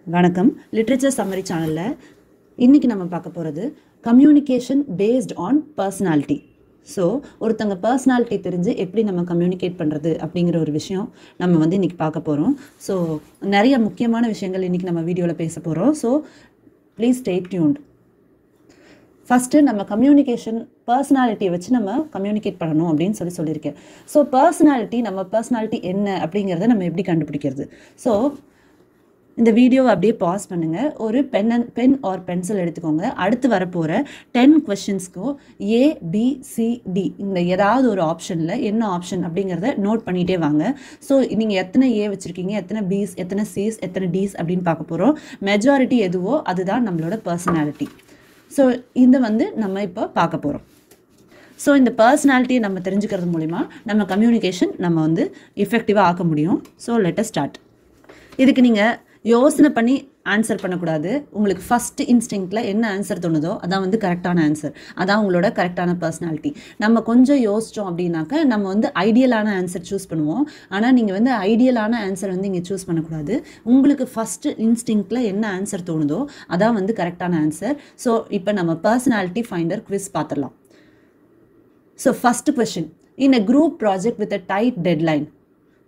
வணக்கம். Literature summary சேனலில் இன்றைக்கி நம்ம பார்க்க போகிறது communication based on personality. So ஒருத்தங்க பர்சனாலிட்டி தெரிஞ்சு எப்படி நம்ம கம்யூனிகேட் பண்ணுறது அப்படிங்கிற ஒரு விஷயம் நம்ம இன்றைக்கி பார்க்க போகிறோம். ஸோ நிறைய முக்கியமான விஷயங்கள் இன்றைக்கி நம்ம வீடியோவில் பேச போகிறோம். So please stay tuned. First நம்ம கம்யூனிகேஷன் பர்சனாலிட்டியை வச்சு நம்ம கம்யூனிகேட் பண்ணணும் அப்படின்னு சொல்லியிருக்கேன். ஸோ நம்ம பர்சனாலிட்டி என்ன அப்படிங்கிறத நம்ம எப்படி கண்டுபிடிக்கிறது? ஸோ இந்த வீடியோவை அப்படியே பாஸ் பண்ணுங்கள். ஒரு பென் ஆர் பென்சில் எடுத்துக்கோங்க. அடுத்து வரப்போகிற 10 கொஷின்ஸ்க்கும் ABCD இந்த ஏதாவது ஒரு ஆப்ஷனில் என்ன ஆப்ஷன் அப்படிங்கிறத நோட் பண்ணிகிட்டே வாங்க. ஸோ நீங்கள் எத்தனை ஏ வச்சுருக்கீங்க, எத்தனை பிஸ், எத்தனை சிஸ், எத்தனை டிஸ் அப்படின்னு பார்க்க போகிறோம். மெஜாரிட்டி எதுவோ அதுதான் நம்மளோட பர்சனாலிட்டி. ஸோ இதை நம்ம இப்போ பார்க்க போகிறோம். ஸோ இந்த பர்சனாலிட்டியை நம்ம தெரிஞ்சுக்கிறது மூலிமா நம்ம கம்யூனிகேஷன் நம்ம எஃபெக்டிவாக ஆக்க முடியும். So let us start. இதுக்கு நீங்கள் யோசனை பண்ணி ஆன்சர் பண்ணக்கூடாது. உங்களுக்கு ஃபஸ்ட்டு இன்ஸ்டிங்க்டில் என்ன ஆன்சர் தோணுதோ அதான் கரெக்டான ஆன்சர். அதான் உங்களோட கரெக்டான பர்சனாலிட்டி. நம்ம கொஞ்சம் யோசித்தோம் அப்படின்னாக்க நம்ம ஐடியலான ஆன்சர் சூஸ் பண்ணுவோம். ஆனால் நீங்கள் ஐடியலான ஆன்சர் இங்கே சூஸ் பண்ணக்கூடாது. உங்களுக்கு ஃபஸ்ட்டு இன்ஸ்டிங்க்டில் என்ன ஆன்சர் தோணுதோ அதான் கரெக்டான ஆன்சர். ஸோ இப்போ நம்ம பர்சனாலிட்டி ஃபைண்டர் குவிஸ் பார்த்துடலாம். So first question, in a group project with a tight deadline.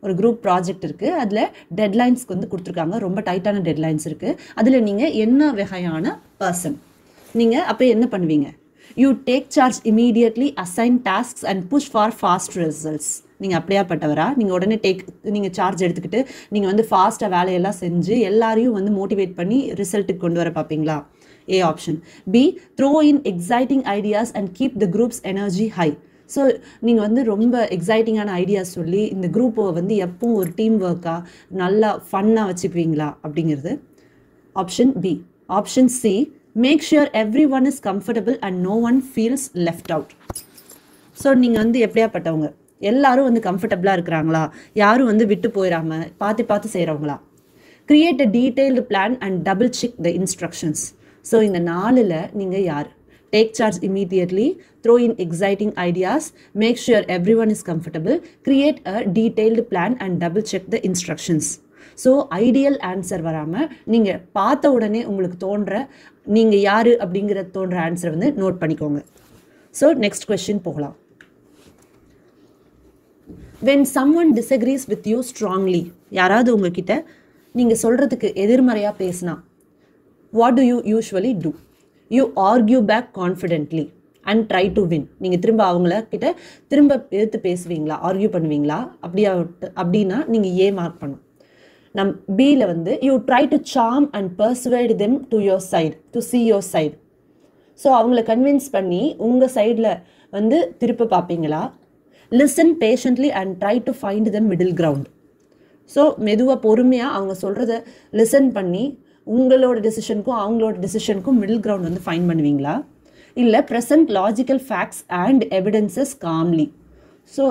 ஒரு குரூப் ப்ராஜெக்ட் இருக்குது, அதில் டெட்லைன்ஸ்க்கு கொடுத்துருக்காங்க. ரொம்ப டைட்டான டெட்லைன்ஸ் இருக்குது. அதில் நீங்கள் என்ன வகையான பர்சன்? நீங்கள் அப்போ என்ன பண்ணுவீங்க? You take charge immediately, assign tasks and push for fast results. நீங்கள் அப்படியாப்பட்டவரா? நீங்கள் உடனே நீங்கள் சார்ஜ் எடுத்துக்கிட்டு நீங்கள் ஃபாஸ்ட்டாக வேலையெல்லாம் செஞ்சு எல்லாரையும் மோட்டிவேட் பண்ணி ரிசல்ட்டுக்கு கொண்டு வர பார்ப்பீங்களா? A option. B, throw in exciting ideas and keep the group's energy high. So நீங்கள் ரொம்ப எக்ஸைட்டிங்கான ஐடியாஸ் சொல்லி இந்த குரூப்பை எப்பவும் ஒரு டீம் ஒர்க்காக நல்லா ஃபன்னாக வச்சுக்குவீங்களா அப்படிங்கிறது. Option B. Option C, make sure every one is comfortable and no one feels left out. So நீங்கள் எப்படியாப்பட்டவங்க? எல்லாரும் கம்ஃபர்டபுளாக இருக்கிறாங்களா? யாரும் விட்டு போயிடாமல் பார்த்து செய்கிறவங்களா? Create a detailed plan and double check the instructions. So இந்த 4ல் நீங்கள் யார்? Take charge immediately, throw in exciting ideas, make sure everyone is comfortable, create a detailed plan and double check the instructions. So ideal answer வராமல் நீங்கள் பார்த்த உடனே உங்களுக்கு தோன்ற நீங்கள் யார் அப்படிங்கிற தோன்ற ஆன்சரை நோட் பண்ணிக்கோங்க. ஸோ நெக்ஸ்ட் கொஸ்டின் போகலாம். When someone disagrees with you strongly, யாராவது உங்ககிட்ட நீங்கள் சொல்கிறதுக்கு எதிர்மறையாக பேசினா, what do you usually do? You argue back confidently and try to win. நீங்கள் திரும்ப அவங்கள கிட்ட திரும்ப எடுத்து பேசுவீங்களா? ஆர்கியூ பண்ணுவீங்களா? அப்படின்னா நீங்கள் ஏ மார்க் பண்ணும். பியில் you try to charm and persuade them to your side, to see your side. So அவங்கள கன்வின்ஸ் பண்ணி உங்கள் சைடில் திருப்ப பார்ப்பீங்களா? Listen patiently and try to find the middle ground. So மெதுவாக பொறுமையாக அவங்க சொல்கிறத லிசன் பண்ணி உங்களோட டெசிஷனுக்கும் அவங்களோட டெசிஷனுக்கும் மிடில் கிரவுண்ட் ஃபைண்ட் பண்ணுவீங்களா? இல்லை present logical facts and evidences calmly. So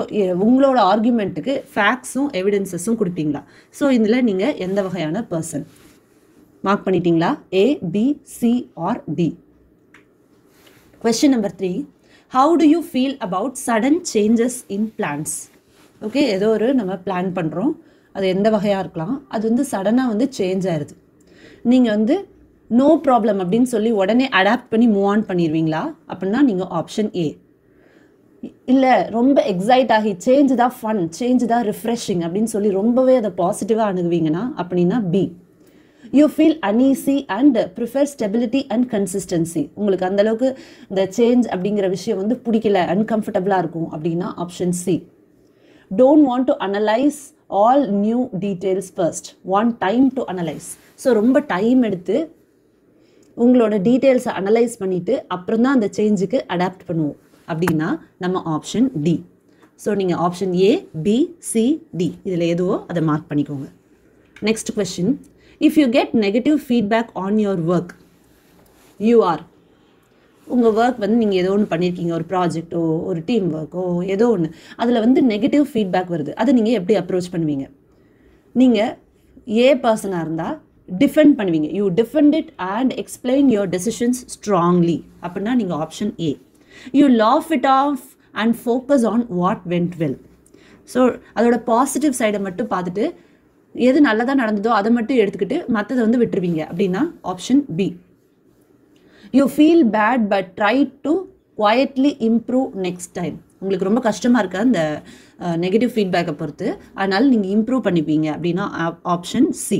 உங்களோட ஆர்குமெண்ட்டுக்கு ஃபேக்ட்ஸும் எவிடன்சஸும் கொடுப்பீங்களா? ஸோ இதில் நீங்கள் எந்த வகையான பர்சன்? மார்க் பண்ணிட்டீங்களா? A, B, C or D. Question number 3, how do you feel about sudden changes in plans? Okay, ஏதோ ஒரு நம்ம பிளான் பண்ணுறோம், அது எந்த வகையாக இருக்கலாம், அது சடனாக சேஞ்ச் ஆயிடுது. நீங்கள் நோ ப்ராப்ளம் அப்படின்னு சொல்லி உடனே அடாப்ட் பண்ணி மூவ் ஆன் பண்ணிடுவீங்களா? அப்படின்னா நீங்கள் ஆப்ஷன் ஏ. இல்லை ரொம்ப எக்ஸைட் ஆகி சேஞ்ச் தான் ஃபன், சேஞ்ச் தான் ரிஃப்ரெஷிங் அப்படின்னு சொல்லி ரொம்பவே அதை பாசிட்டிவாக அணுகுவீங்கன்னா அப்படின்னா B. You feel uneasy and prefer stability and consistency. உங்களுக்கு அந்தளவுக்கு இந்த சேஞ்ச் அப்படிங்கிற விஷயம் பிடிக்கல, அன்கம்ஃபர்டபுளாக இருக்கும் அப்படின்னா option C. Don't want to analyse all new details first, want time to analyse. So ரொம்ப டைம் எடுத்து உங்களோட டீட்டெயில்ஸை அனலைஸ் பண்ணிவிட்டு அப்புறம் தான் அந்த சேஞ்சுக்கு அடாப்ட் பண்ணுவோம் அப்படின்னா நம்ம ஆப்ஷன் டி. ஸோ நீங்கள் option A, B, C, D இதில் எதுவோ அதை மார்க் பண்ணிக்கோங்க. Next question, if you get negative feedback on your work, you are. உங்கள் ஒர்க் நீங்கள் ஏதோ ஒன்று பண்ணியிருக்கீங்க, ஒரு ப்ராஜெக்டோ ஒரு டீம் ஒர்க்கோ ஏதோ ஒன்று, அதில் நெகட்டிவ் ஃபீட்பேக் வருது. அதை நீங்கள் எப்படி அப்ரோச் பண்ணுவீங்க? நீங்கள் ஏ பர்சனாக இருந்தால் டிஃபெண்ட் பண்ணுவீங்க. You defend it and explain your decisions strongly அப்படின்னா நீங்கள் option A. You laugh it of and focus on what vent well. So அதோட பாசிட்டிவ் சைடை மட்டும் பார்த்துட்டு எது நல்லதாக நடந்ததோ அதை மட்டும் எடுத்துக்கிட்டு மற்றதை வந்து விட்டுருவீங்க அப்படின்னா option B. You feel bad but try to quietly improve next time. உங்களுக்கு ரொம்ப கஷ்டமாக இருக்க அந்த நெகட்டிவ் ஃபீட்பேக்கை பொறுத்து, அதனால் நீங்கள் இம்ப்ரூவ் பண்ணிப்பீங்க அப்படின்னா option C.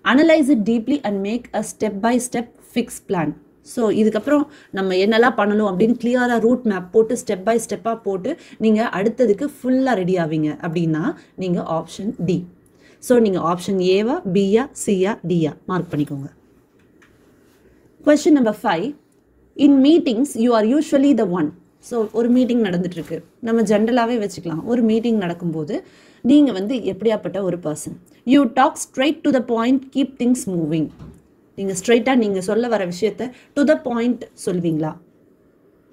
Analyse it deeply and make a step by step fix plan. So இதுக்கப்புறம் நம்ம என்னெல்லாம் பண்ணணும் அப்படின்னு கிளியராக ரூட் மேப் போட்டு ஸ்டெப் பை ஸ்டெப்பாக போட்டு நீங்கள் அடுத்ததுக்கு ஃபுல்லாக ரெடி ஆவீங்க அப்படின்னா நீங்கள் ஆப்ஷன் டி. ஸோ நீங்கள் ஆப்ஷன் ஏவா, பியா, சியா, டியா மார்க் பண்ணிக்கோங்க. Question number 5. In meetings, you are usually the one. So ஒரு மீட்டிங் நடந்துட்டுருக்கு, நம்ம ஜென்ரலாகவே வச்சுக்கலாம். ஒரு மீட்டிங் நடக்கும்போது நீங்கள் வந்து எப்படியாப்பட்ட ஒரு person? You talk straight to the point, keep things moving. நீங்கள் ஸ்ட்ரைட்டாக நீங்கள் சொல்ல வர விஷயத்தை டு த பாயிண்ட் சொல்வீங்களா?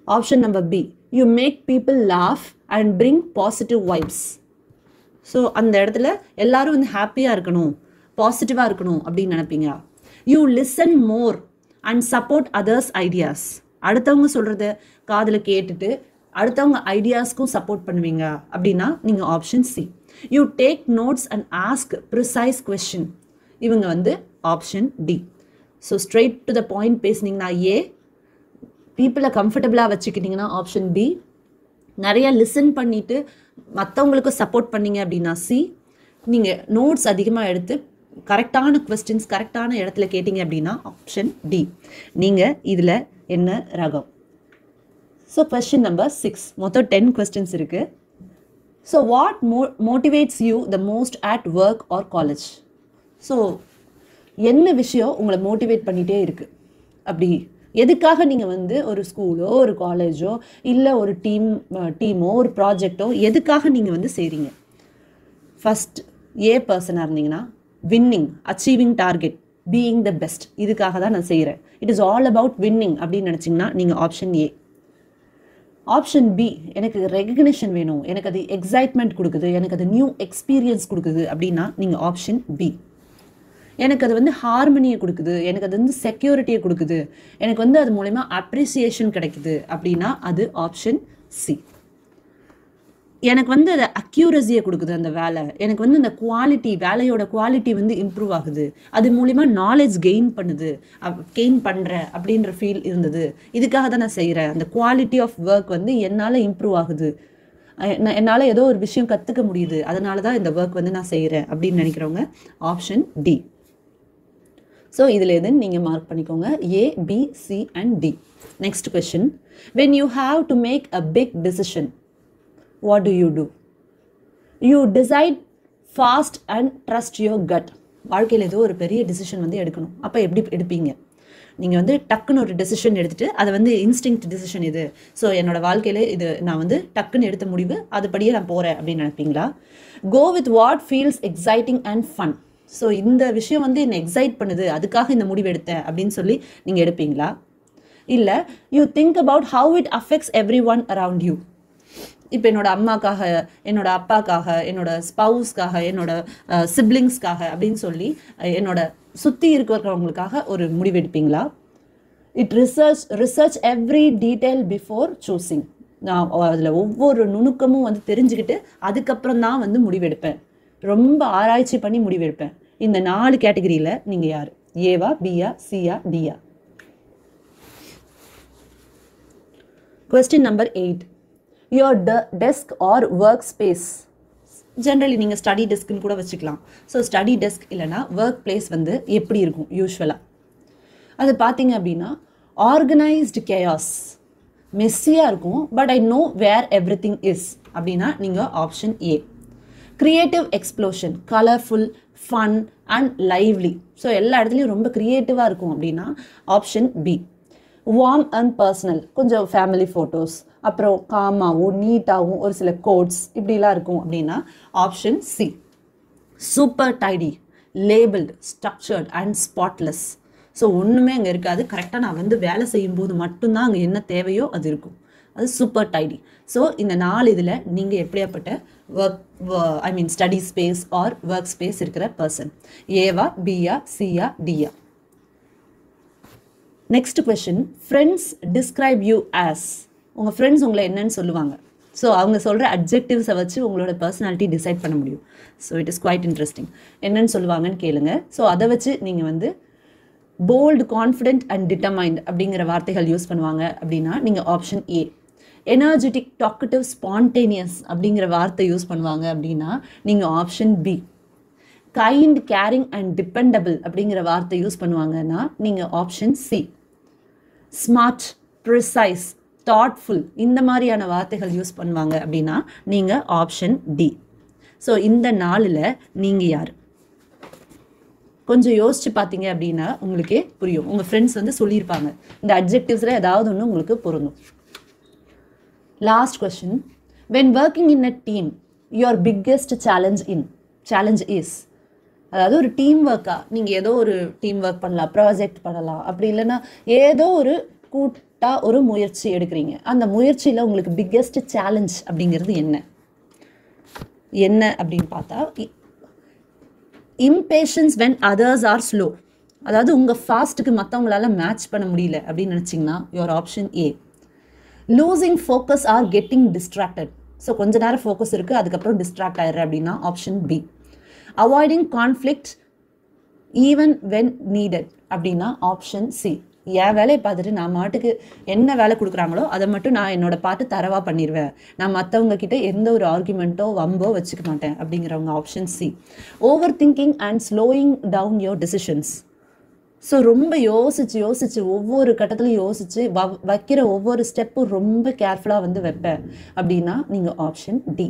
Option number B. You make people laugh and bring positive vibes. So அந்த இடத்துல எல்லாரும் வந்து ஹாப்பியாக இருக்கணும், பாசிட்டிவாக இருக்கணும் அப்படின்னு நினைப்பீங்க. You listen more and support others ideas. அடுத்தவங்க சொல்கிறத காதில் கேட்டுட்டு அடுத்தவங்க ஐடியாஸ்க்கும் சப்போர்ட் பண்ணுவீங்க அப்படின்னா நீங்கள் option C. You take notes and ask precise question. இவங்க வந்து option D. So straight to the point பேசுனீங்கன்னா ஏ, பீப்புளை கம்ஃபர்டபுளாக வச்சுக்கிட்டிங்கன்னா ஆப்ஷன் பி, நிறைய லிசன் பண்ணிவிட்டு மற்றவங்களுக்கும் சப்போர்ட் பண்ணீங்க அப்படின்னா சி, நீங்கள் நோட்ஸ் அதிகமாக எடுத்து கரெக்டான கொஸ்டின்ஸ் கரெக்டான இடத்துல கேட்டிங்க அப்படின்னா ஆப்ஷன் டி. நீங்கள் இதில் என்ன ரகம்? ஸோ கொஸ்டின் நம்பர் 6, மொத்தம் 10 கொஸ்டின்ஸ் இருக்குது. So what motivates you the most at work or college? So என்ன விஷயம் உங்களை மோட்டிவேட் பண்ணிகிட்டே இருக்குது? அப்படி எதுக்காக நீங்கள் வந்து ஒரு ஸ்கூலோ ஒரு காலேஜோ இல்லை ஒரு டீமோ ஒரு ப்ராஜெக்டோ எதுக்காக நீங்கள் வந்து செய்கிறீங்க? ஃபஸ்ட் ஏ பர்சனாக இருந்தீங்கன்னா winning, achieving target, being the best, இதுக்காக தான் நான் செய்கிறேன், it is all about winning அப்படின்னு நினச்சிங்கன்னா நீங்கள் ஆப்ஷன் ஏ. ஆப்ஷன் பி, எனக்கு ரெகக்னிஷன் வேணும், எனக்கு அது எக்ஸைட்மெண்ட் கொடுக்குது, எனக்கு அது நியூ எக்ஸ்பீரியன்ஸ் கொடுக்குது அப்படின்னா நீங்கள் ஆப்ஷன் பி. எனக்கு அது வந்து ஹார்மனியை கொடுக்குது, எனக்கு அது வந்து செக்யூரிட்டியை கொடுக்குது, எனக்கு வந்து அது மூலமா அப்ரிசியேஷன் கிடைக்குது அப்படின்னா அது ஆப்ஷன் சி. எனக்கு வந்து அது அக்யூரஸியை கொடுக்குது அந்த வேலை, எனக்கு வந்து அந்த குவாலிட்டி, வேலையோட குவாலிட்டி வந்து இம்ப்ரூவ் ஆகுது, அது மூலிமா நாலேஜ் கெயின் பண்ணுற அப்படின்ற ஃபீல் இருந்தது, இதுக்காக தான் நான் செய்கிறேன், அந்த குவாலிட்டி ஆஃப் ஒர்க் வந்து என்னால் இம்ப்ரூவ் ஆகுது, என்னால் ஏதோ ஒரு விஷயம் கற்றுக்க முடியுது, அதனால தான் இந்த ஒர்க் வந்து நான் செய்கிறேன் அப்படின்னு நினைக்கிறவங்க ஆப்ஷன் டி. ஸோ இதில் எதுன்னு நீங்கள் மார்க் பண்ணிக்கோங்க, A, B, C and D. Next question. When you have to make a big decision, what do you do? You decide fast and trust your gut. வாழ்க்கையில் ஏதோ ஒரு பெரிய டிசிஷன் வந்து எடுக்கணும், அப்போ எப்படி எடுப்பீங்க? நீங்கள் வந்து டக்குன்னு ஒரு டெசிஷன் எடுத்துகிட்டு அதை வந்து இன்ஸ்டிங்க்ட் டிசிஷன் இது, ஸோ என்னோடய வாழ்க்கையில் இது நான் வந்து டக்குன்னு எடுத்த முடிவு, அதுபடியே நான் போகிறேன் அப்படின்னு நினைப்பீங்களா? Go with what feels exciting and fun. So இந்த விஷயம் வந்து என்னை எக்ஸைட் பண்ணுது, அதுக்காக இந்த முடிவு எடுத்தேன் அப்படின்னு சொல்லி நீங்கள் எடுப்பீங்களா? இல்லை you think about how it affects every one around you. இப்போ என்னோட அம்மாக்காக, என்னோட அப்பாக்காக, என்னோட ஸ்பவுஸ்க்காக, என்னோட சிப்ளிங்ஸ்க்காக அப்படின்னு சொல்லி என்னோட சுற்றி இருக்கிறவங்களுக்காக ஒரு முடிவு எடுப்பீங்களா? It research every detail before choosing. நான் அதில் ஒவ்வொரு நுணுக்கமும் வந்து தெரிஞ்சுக்கிட்டு அதுக்கப்புறம் தான் வந்து முடிவெடுப்பேன், ரொம்ப ஆராய்ச்சி பண்ணி முடிவெடுப்பேன். இந்த 4 கேட்டகரியில் நீங்கள் யார்? ஏவா, பியா, சியா, டியா? Question number 8. your desk or workspace. Generally நீங்கள் ஸ்டடி டெஸ்க்னு கூட வச்சுக்கலாம். ஸோ ஸ்டடி டெஸ்க் இல்லைனா ஒர்க் பிளேஸ் வந்து எப்படி இருக்கும் யூஸ்வலாக? அது பார்த்தீங்க அப்படின்னா ஆர்கனைஸ்டு கேயாஸ், மெஸ்ஸியாக இருக்கும், but I know where everything is அப்படின்னா நீங்கள் option A. Creative explosion, colourful, fun and lively, so எல்லா இடத்துலையும் ரொம்ப க்ரியேட்டிவாக இருக்கும் அப்படின்னா ஆப்ஷன் பி. வார்ம் அண்ட் பர்சனல், கொஞ்சம் ஃபேமிலி ஃபோட்டோஸ், அப்புறம் காமாகவும் நீட்டாகவும் ஒரு சில கோட்ஸ் இப்படிலாம் இருக்கும் அப்படின்னா option C. Super tidy, labelled, structured and spotless, so ஒன்றுமே அங்கே இருக்காது, கரெக்டாக நான் வந்து வேலை செய்யும்போது மட்டும்தான் அங்கே என்ன தேவையோ அது இருக்கும், அது சூப்பர் டைடி. ஸோ இந்த 4 இதில் நீங்கள் எப்படியாப்பட்ட study space or work space இருக்கிற பர்சன்? ஏவா, பியா, சியா, டியா? Next question. Friends describe you as. உங்கள் ஃப்ரெண்ட்ஸ் உங்களை என்னன்னு சொல்லுவாங்க? ஸோ அவங்க சொல்கிற அட்ஜெக்டிவ்ஸை வச்சு உங்களோட பர்சனாலிட்டி டிசைட் பண்ண முடியும். So it is quite interesting. என்னன்னு சொல்லுவாங்கன்னு கேளுங்க. ஸோ அதை வச்சு நீங்கள் வந்து போல்டு, கான்ஃபிடென்ட் அண்ட் டிட்டர்மைண்ட் அப்படிங்கிற வார்த்தைகள் யூஸ் பண்ணுவாங்க அப்படின்னா நீங்கள் option A. Energetic, talkative, spontaneous அப்படிங்கிற வார்த்தை யூஸ் பண்ணுவாங்க அப்படின்னா நீங்கள் option B. Kind, caring and dependable அப்படிங்கிற வார்த்தை யூஸ் பண்ணுவாங்கன்னா நீங்கள் option C. Smart, precise, thoughtful இந்த மாதிரியான வார்த்தைகள் யூஸ் பண்ணுவாங்க அப்படின்னா நீங்கள் ஆப்ஷன் டி. ஸோ இந்த 4ல் நீங்கள் யார்? கொஞ்சம் யோசிச்சு பார்த்தீங்க அப்படின்னா உங்களுக்கே புரியும். உங்கள் ஃப்ரெண்ட்ஸ் வந்து சொல்லியிருப்பாங்க, இந்த அட்ஜெக்டிவ்ஸில் ஏதாவது ஒன்று உங்களுக்கு பொருந்தும். Last question. When working in a team, your biggest challenge is, அதாவது ஒரு டீம் ஒர்க்காக நீங்கள் ஏதோ ஒரு டீம் ஒர்க் பண்ணலாம், ப்ராஜெக்ட் பண்ணலாம், அப்படி இல்லைன்னா ஏதோ ஒரு கூட்டாக ஒரு முயற்சி எடுக்கிறீங்க. அந்த முயற்சியில் உங்களுக்கு பிக்கெஸ்ட் சேலஞ்ச் அப்படிங்கிறது என்ன அப்படின்னு பார்த்தா impatience when others are slow. அதாவது உங்கள் ஃபாஸ்ட்டுக்கு மற்றவங்களால மேட்ச் பண்ண முடியல அப்படின்னு நினச்சிங்கன்னா your option A. Losing focus or getting distracted. So கொஞ்ச நேரம் ஃபோக்கஸ் இருக்குது, அதுக்கப்புறம் டிஸ்ட்ராக்ட் ஆயிடுற அப்படின்னா option B. Avoiding conflict even when needed அப்படின்னா ஆப்ஷன் சி. என் வேலையை பார்த்துட்டு நான் மாட்டுக்கு என்ன வேலை கொடுக்குறாங்களோ அதை மட்டும் நான் என்னோட பாட்டு தரவாக பண்ணிடுவேன், நான் மற்றவங்க கிட்ட எந்த ஒரு ஆர்குமெண்ட்டோ வம்போ வச்சுக்க மாட்டேன் அப்படிங்கிறவங்க option C. Over thinking and slowing down your decisions. So ரொம்ப யோசிச்சு ஒவ்வொரு கட்டத்துலையும் யோசிச்சு வைக்கிற ஒவ்வொரு ஸ்டெப்பும் ரொம்ப கேர்ஃபுல்லாக வந்து வைப்பேன் அப்படின்னா நீங்கள் ஆப்ஷன் டி.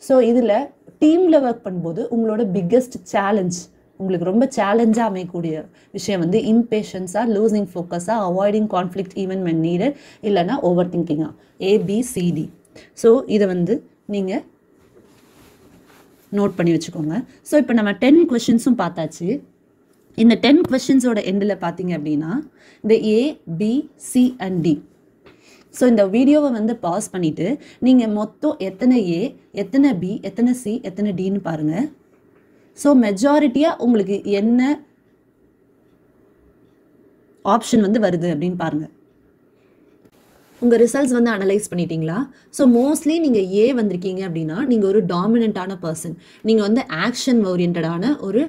ஸோ இதில் டீமில் ஒர்க் பண்ணும்போது உங்களோட பிக்கெஸ்ட் சேலஞ்ச், உங்களுக்கு ரொம்ப சேலஞ்சாக அமையக்கூடிய விஷயம் வந்து இம்பேஷன்ஸா, லூசிங் ஃபோக்கஸா, avoiding conflict even when needed, இல்லைனா ஓவர் திங்கிங்கா. ஏபிசிடி. ஸோ இதை வந்து நீங்கள் நோட் பண்ணி வச்சுக்கோங்க. ஸோ இப்போ நம்ம 10 கொஷின்ஸும் பார்த்தாச்சு. இந்த 10 கொஷின்ஸோட எண்டில் பார்த்தீங்க அப்படின்னா இந்த A, B, C and D. So இந்த வீடியோவை வந்து பாஸ் பண்ணிவிட்டு நீங்கள் மொத்தம் எத்தனை ஏ, எத்தனை பி, எத்தனை சி, எத்தனை டின்னு பாருங்கள். ஸோ மெஜாரிட்டியாக உங்களுக்கு என்ன ஆப்ஷன் வந்து வருது அப்படின்னு பாருங்கள். உங்கள் ரிசல்ட்ஸ் வந்து அனலைஸ் பண்ணிட்டீங்களா? ஸோ மோஸ்ட்லி நீங்கள் ஏ வந்திருக்கீங்க அப்படின்னா நீங்கள் ஒரு டாமினண்ட்டான பர்சன், நீங்கள் வந்து ஆக்ஷன் ஓரியன்டான ஒரு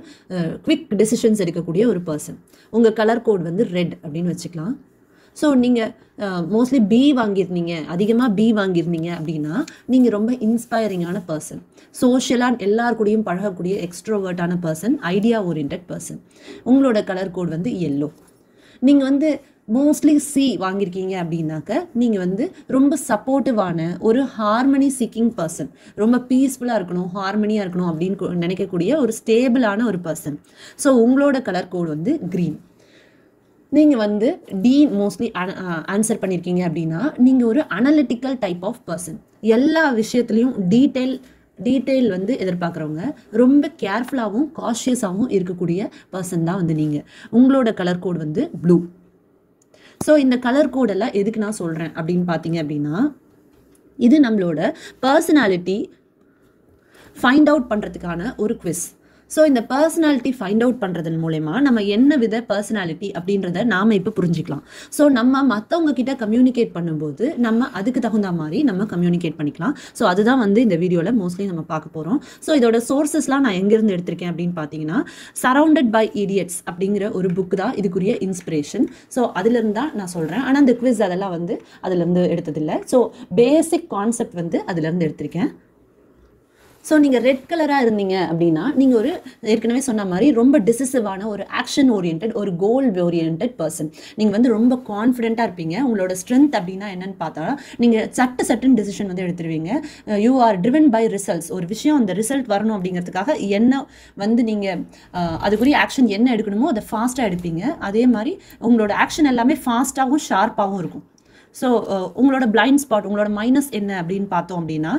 குவிக் டெசிஷன்ஸ் எடுக்கக்கூடிய ஒரு பர்சன். உங்கள் கலர் கோட் வந்து ரெட் அப்படின்னு வச்சுக்கலாம். ஸோ நீங்கள் மோஸ்ட்லி பி வாங்கியிருந்தீங்க, அதிகமாக பி வாங்கியிருந்தீங்க அப்படின்னா நீங்கள் ரொம்ப இன்ஸ்பைரிங்கான பர்சன், சோஷியலாக எல்லாருக்கூடையும் பழகக்கூடிய எக்ஸ்ட்ரோவர்ட்டான பர்சன், ஐடியா ஓரியன்ட் பர்சன். உங்களோட கலர் கோட் வந்து எல்லோ. நீங்கள் வந்து மோஸ்ட்லி சி வாங்கியிருக்கீங்க அப்படின்னாக்க நீங்கள் வந்து ரொம்ப சப்போர்ட்டிவான ஒரு ஹார்மனி சீக்கிங் பர்சன், ரொம்ப பீஸ்ஃபுல்லாக இருக்கணும், ஹார்மனியாக இருக்கணும் அப்படின்னு நினைக்கக்கூடிய ஒரு ஸ்டேபிளான ஒரு பர்சன். ஸோ உங்களோட கலர் கோட் வந்து க்ரீன். நீங்கள் வந்து டி மோஸ்ட்லி ஆன்சர் பண்ணியிருக்கீங்க அப்படின்னா நீங்கள் ஒரு அனலிட்டிக்கல் டைப் ஆஃப் பர்சன், எல்லா விஷயத்துலையும் டீட்டெயில் வந்து எதிர்பார்க்குறவங்க, ரொம்ப கேர்ஃபுல்லாகவும் காஷியஸாகவும் இருக்கக்கூடிய பர்சன் தான் வந்து நீங்கள். உங்களோட கலர் கோட் வந்து ப்ளூ. ஸோ இந்த கலர் கோடெல்லாம் எதுக்கு நான் சொல்கிறேன் அப்படின்னு பார்த்தீங்க அப்படின்னா இது நம்மளோட பர்சனாலிட்டி ஃபைண்ட் அவுட் பண்ணுறதுக்கான ஒரு குவிஸ். ஸோ இந்த பர்சனாலிட்டி ஃபைண்ட் அவுட் பண்ணுறதன் மூலமா நம்ம என்ன வித பர்சனாலிட்டி அப்படின்றத நாம் இப்போ புரிஞ்சிக்கலாம். ஸோ நம்ம மற்றவங்க கிட்ட கம்யூனிகேட் பண்ணும்போது நம்ம அதுக்கு தகுந்த மாதிரி நம்ம கம்யூனிகேட் பண்ணிக்கலாம். ஸோ அதுதான் வந்து இந்த வீடியோவில் மோஸ்ட்லி நம்ம பார்க்க போகிறோம். ஸோ இதோட சோர்சஸ்லாம் நான் எங்கேருந்து எடுத்திருக்கேன் அப்படின்னு பார்த்தீங்கன்னா சரவுண்டட் பை இடியட்ஸ் அப்படிங்கிற ஒரு புக் தான் இதுக்குரிய இன்ஸ்பிரேஷன். ஸோ அதுலேருந்து தான் நான் சொல்கிறேன். ஆனால் இந்த குவிஸ் அதெல்லாம் வந்து அதுலேருந்து எடுத்ததில்லை. ஸோ பேசிக் கான்செப்ட் வந்து அதுலேருந்து எடுத்திருக்கேன். ஸோ நீங்கள் ரெட் கலராக இருந்தீங்க அப்படின்னா நீங்கள் ஒரு ஏற்கனவே சொன்ன மாதிரி ரொம்ப டிசிசிவான ஒரு ஆக்ஷன் ஓரியன்ட், ஒரு கோல் ஓரியன்ட் பர்சன். நீங்கள் வந்து ரொம்ப கான்ஃபிடென்ட்டாக இருப்பீங்க. உங்களோட ஸ்ட்ரென்த் அப்படின்னா என்னன்னு பார்த்தா நீங்கள் சட்டுன்னு டிசிஷன் வந்து எடுத்துருவீங்க. You are driven by results. ஒரு விஷயம் அந்த ரிசல்ட் வரணும் அப்படிங்கிறதுக்காக என்ன வந்து நீங்கள் அதுக்குரிய ஆக்ஷன் என்ன எடுக்கணுமோ அதை ஃபாஸ்ட்டாக எடுப்பீங்க. அதே மாதிரி உங்களோட ஆக்ஷன் எல்லாமே ஃபாஸ்ட்டாகவும் ஷார்ப்பாகவும் இருக்கும். ஸோ உங்களோட பிளைண்ட் ஸ்பாட், உங்களோட மைனஸ் என்ன அப்படின்னு பார்த்தோம் அப்படின்னா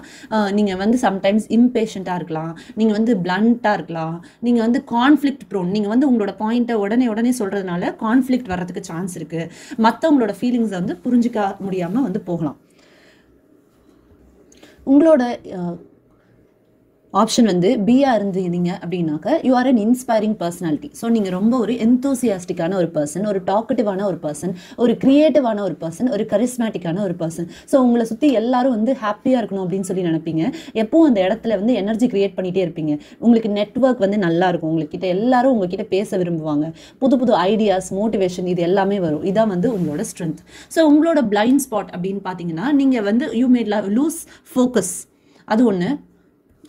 நீங்கள் வந்து சம்டைம்ஸ் இம்பேஷண்ட்டாக இருக்கலாம், நீங்கள் வந்து பிளண்ட்டாக இருக்கலாம், நீங்கள் வந்து கான்ஃப்ளிக்ட் ப்ரோன், நீங்கள் வந்து உங்களோட பாயிண்ட்டை உடனே சொல்கிறதுனால கான்ஃப்ளிக்ட் வர்றதுக்கு சான்ஸ் இருக்குது. மற்றவங்களோட ஃபீலிங்ஸை வந்து புரிஞ்சிக்க முடியாமல் வந்து போகலாம். உங்களோட ஆப்ஷன் வந்து பியா இருந்தீங்க அப்படின்னாக்க you are an inspiring personality. So நீங்கள் ரொம்ப ஒரு எந்தூசியாஸ்டிக்கான ஒரு பர்சன், ஒரு டாக்கட்டிவான ஒரு பர்சன், ஒரு கிரியேட்டிவான ஒரு பர்சன், ஒரு கரிஸ்மேட்டிக்கான ஒரு பர்சன். ஸோ உங்களை சுற்றி எல்லாரும் வந்து ஹாப்பியாக இருக்கணும் அப்படின்னு சொல்லி நினைப்பீங்க. எப்பவும் அந்த இடத்துல வந்து எனர்ஜி கிரியேட் பண்ணிகிட்டே இருப்பீங்க. உங்களுக்கு நெட்வொர்க் வந்து நல்லா இருக்கும். உங்ககிட்ட எல்லாரும் உங்ககிட்ட பேச விரும்புவாங்க. புது புது ஐடியாஸ், மோட்டிவேஷன் இது எல்லாமே வரும். இதான் வந்து உங்களோட ஸ்ட்ரென்த். ஸோ உங்களோட பிளைண்ட் ஸ்பாட் அப்படின்னு பார்த்தீங்கன்னா நீங்கள் வந்து யூ மே லூஸ் ஃபோக்கஸ். அது ஒன்று.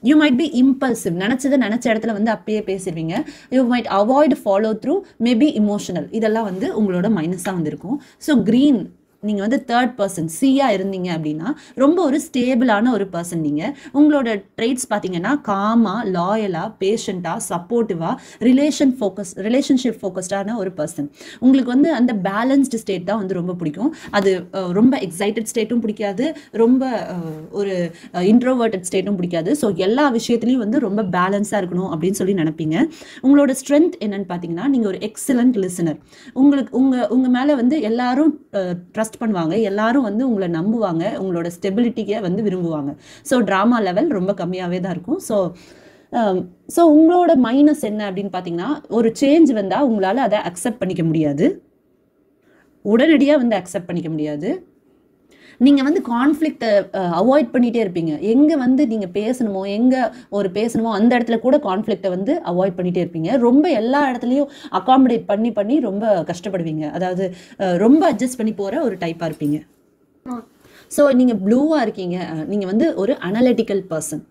You might be impulsive. நினச்சதை நினச்ச இடத்துல வந்து அப்பயே பேசிடுவீங்க. You might avoid follow through, maybe emotional. இதெல்லாம் வந்து உங்களோட மைனஸாக வந்திருக்கும். ஸோ க்ரீன், நீங்கள் வந்து தேர்ட் பர்சன் சியாக இருந்தீங்க அப்படின்னா ரொம்ப ஒரு ஸ்டேபிளான ஒரு பர்சன். நீங்கள் உங்களோட ட்ரெய்ட்ஸ் பார்த்தீங்கன்னா காமாக, லாயலாக, பேஷண்ட்டாக, சப்போர்ட்டிவாக, ரிலேஷன்ஷிப் ஃபோக்கஸ்டான ஒரு பர்சன். உங்களுக்கு வந்து அந்த பேலன்ஸ்டு ஸ்டேட் தான் வந்து ரொம்ப பிடிக்கும். அது ரொம்ப எக்ஸைட்டட் ஸ்டேட்டும் பிடிக்காது, ரொம்ப ஒரு இன்ட்ரோவர்ட்டட் ஸ்டேட்டும் பிடிக்காது. ஸோ எல்லா விஷயத்துலையும் வந்து ரொம்ப பேலன்ஸாக இருக்கணும் அப்படின்னு சொல்லி நினைப்பீங்க. உங்களோட ஸ்ட்ரென்த் என்னன்னு பார்த்தீங்கன்னா நீங்கள் ஒரு எக்ஸலண்ட் லிசனர். உங்கள் மேலே வந்து எல்லாரும் ட்ரஸ்ட் பண்ணுவாங்க, எல்லாரும் வந்து உங்களை நம்புவாங்க, உங்களோட ஸ்டெபிலிட்டியை வந்து விரும்புவாங்க. ஸோ ட்ராமா லெவல் ரொம்ப கம்மியாகவே தான் இருக்கும். ஸோ உங்களோட மைனஸ் என்ன அப்படின்னு பார்த்தீங்கன்னா ஒரு சேஞ்ச் வந்தால் உங்களால் அதை அக்செப்ட் பண்ணிக்க முடியாது, உடனடியாக வந்து அக்செப்ட் பண்ணிக்க முடியாது. நீங்கள் வந்து கான்ஃப்ளிக்டை அவாய்ட் பண்ணிகிட்டே இருப்பீங்க. எங்கே வந்து நீங்கள் பேசணுமோ, எங்கே ஒரு பேசணுமோ அந்த இடத்துல கூட கான்ஃப்ளிக்டை வந்து அவாய்ட் பண்ணிகிட்டே இருப்பீங்க. ரொம்ப எல்லா இடத்துலையும் அகாமடேட் பண்ணி ரொம்ப கஷ்டப்படுவீங்க. அதாவது ரொம்ப அட்ஜஸ்ட் பண்ணி போகிற ஒரு டைப்பாக இருப்பீங்க. ஸோ நீங்கள் ப்ளூவாக இருக்கீங்க, நீங்கள் வந்து ஒரு அனலிட்டிக்கல் பர்சன்.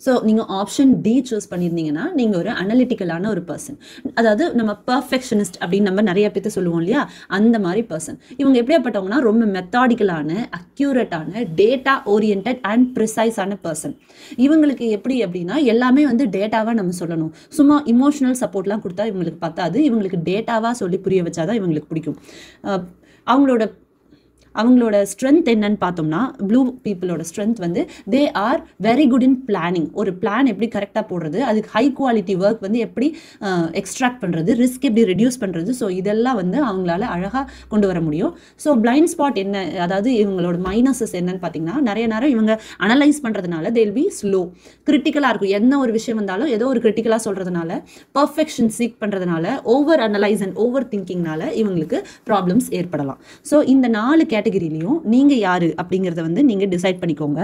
ஸோ நீங்கள் ஆப்ஷன் டி சூஸ் பண்ணியிருந்தீங்கன்னா நீங்கள் ஒரு அனலிட்டிக்கலான ஒரு பர்சன். அதாவது நம்ம பர்ஃபெக்ஷனிஸ்ட் அப்படின்னு நம்ம நிறைய பேர்த்து சொல்லுவோம் இல்லையா, அந்த மாதிரி பர்சன். இவங்க எப்படியாப்பட்டவங்கன்னா ரொம்ப மெத்தாடிக்கலான, அக்யூரேட்டான, டேட்டா ஓரியன்ட் அண்ட் ப்ரிசைஸான பர்சன். இவங்களுக்கு எப்படி அப்படின்னா எல்லாமே வந்து டேட்டாவாக நம்ம சொல்லணும். சும்மா இமோஷனல் சப்போர்ட்லாம் கொடுத்தா இவங்களுக்கு பத்தாது. இவங்களுக்கு டேட்டாவாக சொல்லி புரிய வச்சாதான் இவங்களுக்கு பிடிக்கும். அவங்களோட ஸ்ட்ரென்த் என்னன்னு பார்த்தோம்னா ப்ளூ பீப்புளோட ஸ்ட்ரென்த் வந்து they are very good in planning. ஒரு பிளான் எப்படி கரெக்டாக போடுறது, அதுக்கு ஹை குவாலிட்டி ஒர்க் வந்து எப்படி எக்ஸ்ட்ராக்ட் பண்ணுறது, ரிஸ்க் எப்படி ரெடியூஸ் பண்ணுறது. ஸோ இதெல்லாம் வந்து அவங்களால அழகாக கொண்டு வர முடியும். ஸோ பிளைண்ட் ஸ்பாட் என்ன, அதாவது இவங்களோட மைனஸஸ் என்னன்னு பார்த்தீங்கன்னா நிறைய நேரம் இவங்க அனலைஸ் பண்ணுறதுனால தேல் பி ஸ்லோ, கிரிட்டிக்கலாக இருக்கும். என்ன ஒரு விஷயம் வந்தாலும் ஏதோ ஒரு கிரிட்டிக்கலாக சொல்கிறதுனால, பர்ஃபெக்ஷன் சீக் பண்ணுறதுனால, ஓவர் அனலைஸ் அண்ட் ஓவர் திங்கிங்னால இவங்களுக்கு ப்ராப்ளம்ஸ் ஏற்படலாம். ஸோ இந்த 4 கேட்டகரியிலையும் நீங்கள் யார் அப்படிங்கிறத வந்து நீங்கள் டிசைட் பண்ணிக்கோங்க.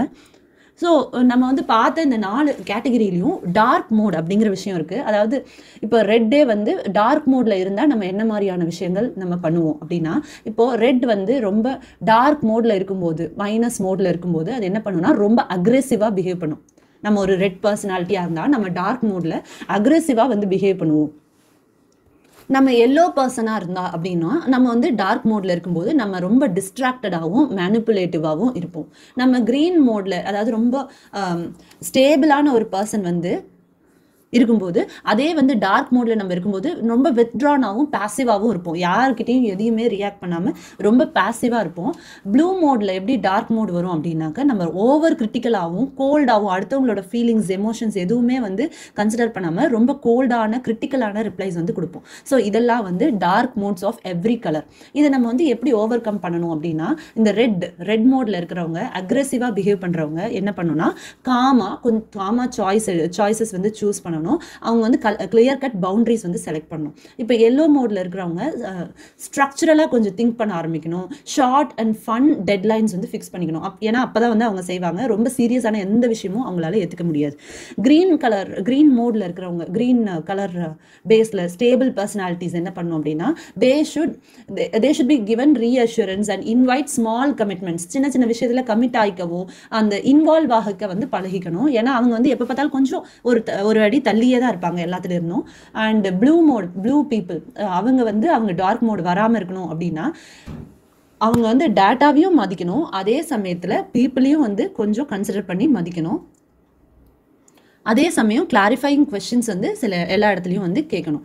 ஸோ நம்ம வந்து பார்த்த இந்த 4 கேட்டகரியிலையும் டார்க் மோட் அப்படிங்கிற விஷயம் இருக்குது. அதாவது இப்போ ரெட்டே வந்து டார்க் மோடில் இருந்தால் நம்ம என்ன மாதிரியான விஷயங்கள் நம்ம பண்ணுவோம் அப்படின்னா, இப்போது ரெட் வந்து ரொம்ப டார்க் மோடில் இருக்கும்போது, மைனஸ் மோடில் இருக்கும்போது அது என்ன பண்ணுன்னா ரொம்ப அக்ரெசிவாக பிஹேவ் பண்ணும். நம்ம ஒரு ரெட் பர்சனாலிட்டியாக இருந்தால் நம்ம டார்க் மோடில் அக்ரெசிவாக வந்து பிஹேவ் பண்ணுவோம். நம்ம எல்லோ பர்சனாக இருந்தால் அப்படின்னா நம்ம வந்து டார்க் மோடில் இருக்கும்போது நம்ம ரொம்ப டிஸ்ட்ராக்டடாகவும் மேனிப்புலேட்டிவாகவும் இருப்போம். நம்ம க்ரீன் மோடில், அதாவது ரொம்ப ஸ்டேபிளான ஒரு பர்சன் வந்து இருக்கும்போது, அதே வந்து டார்க் மோடில் நம்ம இருக்கும்போது ரொம்ப வித்ட்ரானாகவும் பாசிவாகவும் இருப்போம். யாருக்கிட்டையும் எதையுமே ரியாக்ட் பண்ணாமல் ரொம்ப பாசிவாக இருப்போம். ப்ளூ மோடில் எப்படி டார்க் மோட் வரும் அப்படின்னாக்க நம்ம ஓவர் கிரிட்டிக்கலாகவும் கோல்டாகவும், அடுத்தவங்களோட ஃபீலிங்ஸ், எமோஷன்ஸ் எதுவுமே வந்து கன்சிடர் பண்ணாமல் ரொம்ப கோல்டான கிரிட்டிக்கலான ரிப்ளைஸ் வந்து கொடுப்போம். ஸோ இதெல்லாம் வந்து dark modes of every colour. இதை நம்ம வந்து எப்படி ஓவர் கம் பண்ணணும் அப்படின்னா, இந்த ரெட் மோடில் இருக்கிறவங்க, அக்ரெசிவாக பிஹேவ் பண்ணுறவங்க என்ன பண்ணணும்னா கொஞ்சம் காமாக சாய்ஸஸ் வந்து சூஸ் பண்ணணும். அவங்க வந்து கிளியர் கட் பவுண்டரிஸ் வந்து செலக்ட் பண்ணணும். இப்போ எல்லோ மோடில் இருக்கிறவங்க ஸ்ட்ரக்சரலாக கொஞ்சம் திங்க் பண்ண ஆரம்பிக்கணும். ஷார்ட் அண்ட் ஃபன் டெட்லைன்ஸ் வந்து ஃபிக்ஸ் பண்ணிக்கணும். ஏன்னா அப்போ தான் வந்து அவங்க செய்வாங்க. ரொம்ப சீரியஸான எந்த விஷயமும் அவங்களால ஏற்றுக்க முடியாது. க்ரீன் மோடில் இருக்கிறவங்க, க்ரீன் கலர் பேஸில் ஸ்டேபிள் பர்சனாலிட்டிஸ் என்ன பண்ணணும் அப்படின்னா, they should be given reassurance and invite small commitments. சின்ன சின்ன விஷயத்தில் கமிட் ஆகிக்கவோ, அந்த இன்வால்வ் ஆகிக்க வந்து பழகிக்கணும். ஏன்னா அவங்க வந்து எப்போ பார்த்தாலும் கொஞ்சம் ஒரு அடி தள்ளியே தான் இருப்பாங்க எல்லாத்துல இருந்தும். அண்ட் ப்ளூ பீப்புள் அவங்க டார்க் மோட் வராமல் இருக்கணும் அப்படின்னா அவங்க வந்து டேட்டாவையும் மதிக்கணும், அதே சமயத்தில் பீப்புளையும் வந்து கொஞ்சம் கன்சிடர் பண்ணி மதிக்கணும். அதே சமயம் கிளாரிஃபையிங் கொஸ்டின்ஸ் வந்து எல்லா இடத்துலையும் வந்து கேட்கணும்.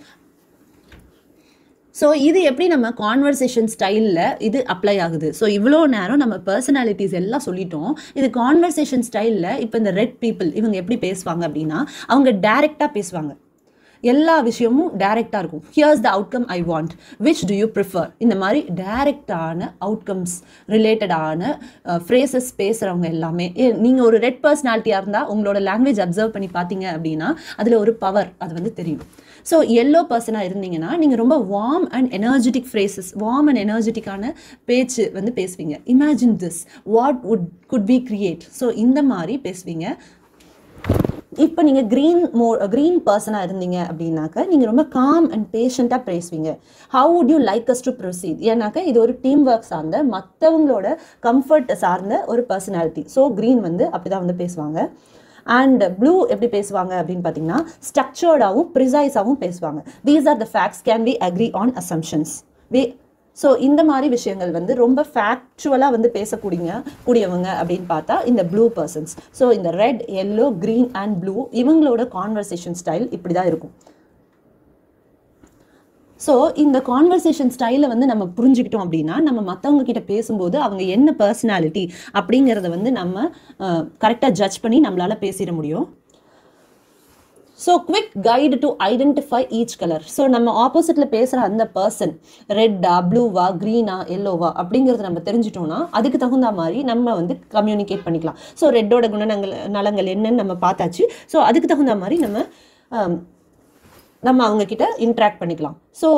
ஸோ இது எப்படி நம்ம கான்வர்சேஷன் ஸ்டைலில் இது அப்ளை ஆகுது. ஸோ இவ்வளோ நேரம் நம்ம பர்சனாலிட்டிஸ் எல்லாம் சொல்லிட்டோம். இது கான்வர்சேஷன் ஸ்டைலில் இப்போ இந்த ரெட் பீப்புள் இவங்க எப்படி பேசுவாங்க அப்படின்னா, அவங்க டைரெக்டாக பேசுவாங்க. எல்லா விஷயமும் டைரெக்டாக இருக்கும். Here's the outcome I want, which do you prefer, இந்த மாதிரி டைரெக்டான அவுட்கம்ஸ் ரிலேட்டடான ஃப்ரேசஸ் பேசுகிறவங்க எல்லாமே. நீங்கள் ஒரு ரெட் பர்சனாலிட்டியாக இருந்தால் உங்களோட லாங்குவேஜ் அப்சர்வ் பண்ணி பார்த்தீங்க அப்படின்னா அதில் ஒரு பவர் அது வந்து தெரியும். ஸோ எல்லோ பர்சனாக இருந்தீங்கன்னா நீங்கள் ரொம்ப warm and energetic phrases, warm and எனர்ஜெட்டிக்கான பேச்சு வந்து பேசுவீங்க. Imagine this, what good we create, so இந்த மாதிரி பேசுவீங்க. இப்போ நீங்கள் க்ரீன் பர்சனாக இருந்தீங்க அப்படின்னாக்க நீங்கள் ரொம்ப காம் அண்ட் பேஷண்ட்டாக பேசுவீங்க. How would you like us to proceed, ஏன்னாக்க இது ஒரு டீம் ஒர்க் சார்ந்த மற்றவங்களோட கம்ஃபர்ட் சார்ந்த ஒரு பர்சனாலிட்டி. ஸோ க்ரீன் வந்து அப்படி தான் வந்து பேசுவாங்க. அண்ட் ப்ளூ எப்படி பேசுவாங்க அப்படின்னு பார்த்தீங்கன்னா ஸ்ட்ரக்சர்டாகவும் ப்ரிசைஸாகவும் பேசுவாங்க. These are the facts, can we agree on assumptions. So இந்த மாதிரி விஷயங்கள் வந்து ரொம்ப ஃபேக்சுவலாக வந்து கூடியவங்க அப்படின்னு பார்த்தா இந்த ப்ளூ பர்சன்ஸ். ஸோ இந்த red, yellow, green and blue இவங்களோட கான்வர்சேஷன் ஸ்டைல் இப்படி தான் இருக்கும். ஸோ இந்த கான்வர்சேஷன் ஸ்டைலை வந்து நம்ம புரிஞ்சுக்கிட்டோம் அப்படின்னா நம்ம மற்றவங்க கிட்ட பேசும்போது அவங்க என்ன பர்சனாலிட்டி அப்படிங்கிறத வந்து நம்ம கரெக்டாக ஜட்ஜ் பண்ணி நம்மளால பேசிட முடியும். So quick guide to identify each colour. So நம்ம ஆப்போசிட்டில் பேசுகிற அந்த பர்சன் ரெட்டா, ப்ளூவா, க்ரீனா, எல்லோவா அப்படிங்கிறத நம்ம தெரிஞ்சிட்டோம்னா அதுக்கு தகுந்த மாதிரி நம்ம வந்து கம்யூனிகேட் பண்ணிக்கலாம். ஸோ ரெட்டோட நலங்கள் என்னன்னு நம்ம பார்த்தாச்சு. ஸோ அதுக்கு தகுந்த மாதிரி நம்ம அவங்கக்கிட்ட இன்ட்ராக்ட் பண்ணிக்கலாம். ஸோ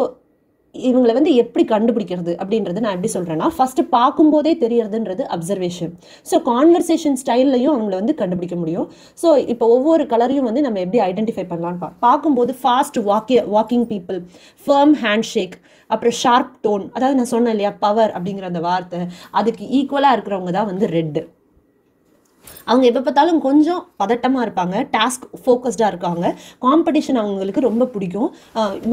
இவங்களை வந்து எப்படி கண்டுபிடிக்கிறது அப்படின்றது நான் எப்படி சொல்கிறேன்னா, ஃபஸ்ட்டு பார்க்கும்போதே தெரியறதுன்றது அப்சர்வேஷன். ஸோ கான்வர்சேஷன் ஸ்டைல்லையும் அவங்கள வந்து கண்டுபிடிக்க முடியும். ஸோ இப்போ ஒவ்வொரு கலரையும் வந்து நம்ம எப்படி ஐடென்டிஃபை பண்ணலான்னு பார்க்கும்போது fast walking people, firm handshake, அப்புறம் ஷார்ப் டோன், அதாவது நான் சொன்னேன் இல்லையா பவர் அப்படிங்கிற அந்த வார்த்தை, அதுக்கு ஈக்குவலாக இருக்கிறவங்க தான் வந்து ரெட்டு. அவங்க எப்போ பார்த்தாலும் கொஞ்சம் பதட்டமாக இருப்பாங்க, டாஸ்க் ஃபோக்கஸ்டாக இருக்காங்க, காம்படிஷன் அவங்களுக்கு ரொம்ப பிடிக்கும்.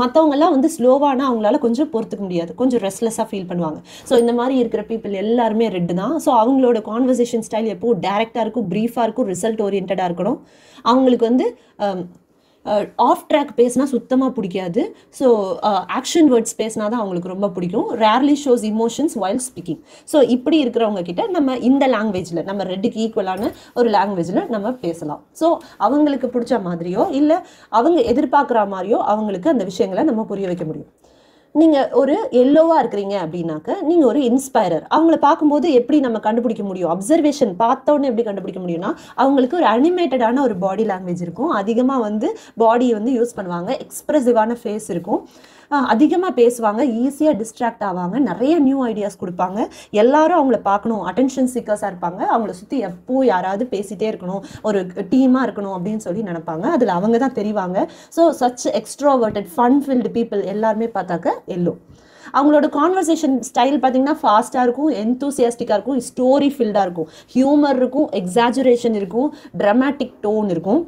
மற்றவங்கெல்லாம் வந்து ஸ்லோவானா அவங்களால கொஞ்சம் பொறுத்துக்க முடியாது, கொஞ்சம் ரெஸ்ட்லெஸ்ஸாக ஃபீல் பண்ணுவாங்க. ஸோ இந்த மாதிரி இருக்கிற பீப்புள் எல்லாருமே ரெட்டு தான். ஸோ அவங்களோட கான்வர்சேஷன் ஸ்டைல் எப்போ டேரெக்டாக இருக்கும், ப்ரீஃபாக இருக்கும், ரிசல்ட் ஓரியன்டாக இருக்கணும். அவங்களுக்கு வந்து ஆஃப் ட்ராக் பேசினா சுத்தமாக பிடிக்காது. ஸோ ஆக்ஷன் வேர்ட்ஸ் பேசினா தான் அவங்களுக்கு ரொம்ப பிடிக்கும். Rarely shows emotions while speaking. So இப்படி இருக்கிறவங்க கிட்ட நம்ம இந்த லாங்குவேஜில், நம்ம ரெட்டுக்கு ஈக்குவலான ஒரு லாங்குவேஜில் நம்ம பேசலாம். ஸோ அவங்களுக்கு பிடிச்ச மாதிரியோ இல்லை அவங்க எதிர்பார்க்குற மாதிரியோ அவங்களுக்கு அந்த விஷயங்களை நம்ம புரிய வைக்க முடியும். நீங்கள் ஒரு எல்லோவாக இருக்கிறீங்க அப்படின்னாக்க நீங்கள் ஒரு இன்ஸ்பைரர். அவங்கள பார்க்கும்போது எப்படி நம்ம கண்டுபிடிக்க முடியும், அப்சர்வேஷன் பார்த்தோன்னே எப்படி கண்டுபிடிக்க முடியும்னா அவங்களுக்கு ஒரு அனிமேட்டடான ஒரு பாடி லாங்குவேஜ் இருக்கும், அதிகமாக வந்து பாடியை வந்து யூஸ் பண்ணுவாங்க, எக்ஸ்ப்ரெசிவான ஃபேஸ் இருக்கும், அதிகமாக பேசுவாங்க, ஈஸியாக டிஸ்ட்ராக்ட் ஆவாங்க, நிறைய நியூ ஐடியாஸ் கொடுப்பாங்க, எல்லாரும் அவங்கள பார்க்கணும், அட்டென்ஷன் சீக்கர்ஸாக இருப்பாங்க, அவங்கள சுற்றி எப்போ யாராவது பேசிகிட்டே இருக்கணும், ஒரு டீமாக இருக்கணும் அப்படின்னு சொல்லி நினைப்பாங்க. அதில் அவங்க தான் தெரிவாங்க. So such extroverted fun filled people எல்லாருமே பார்த்தாக்க எல்லோ. அவங்களோட கான்வர்சேஷன் ஸ்டைல் பார்த்தீங்கன்னா ஃபாஸ்ட்டாக இருக்கும், என்தூசியாஸ்டிக்காக இருக்கும், ஸ்டோரி ஃபில்டாக இருக்கும், ஹியூமர் இருக்கும், எக்ஸாஜுரேஷன் இருக்கும், ட்ராமாட்டிக் டோன் இருக்கும்.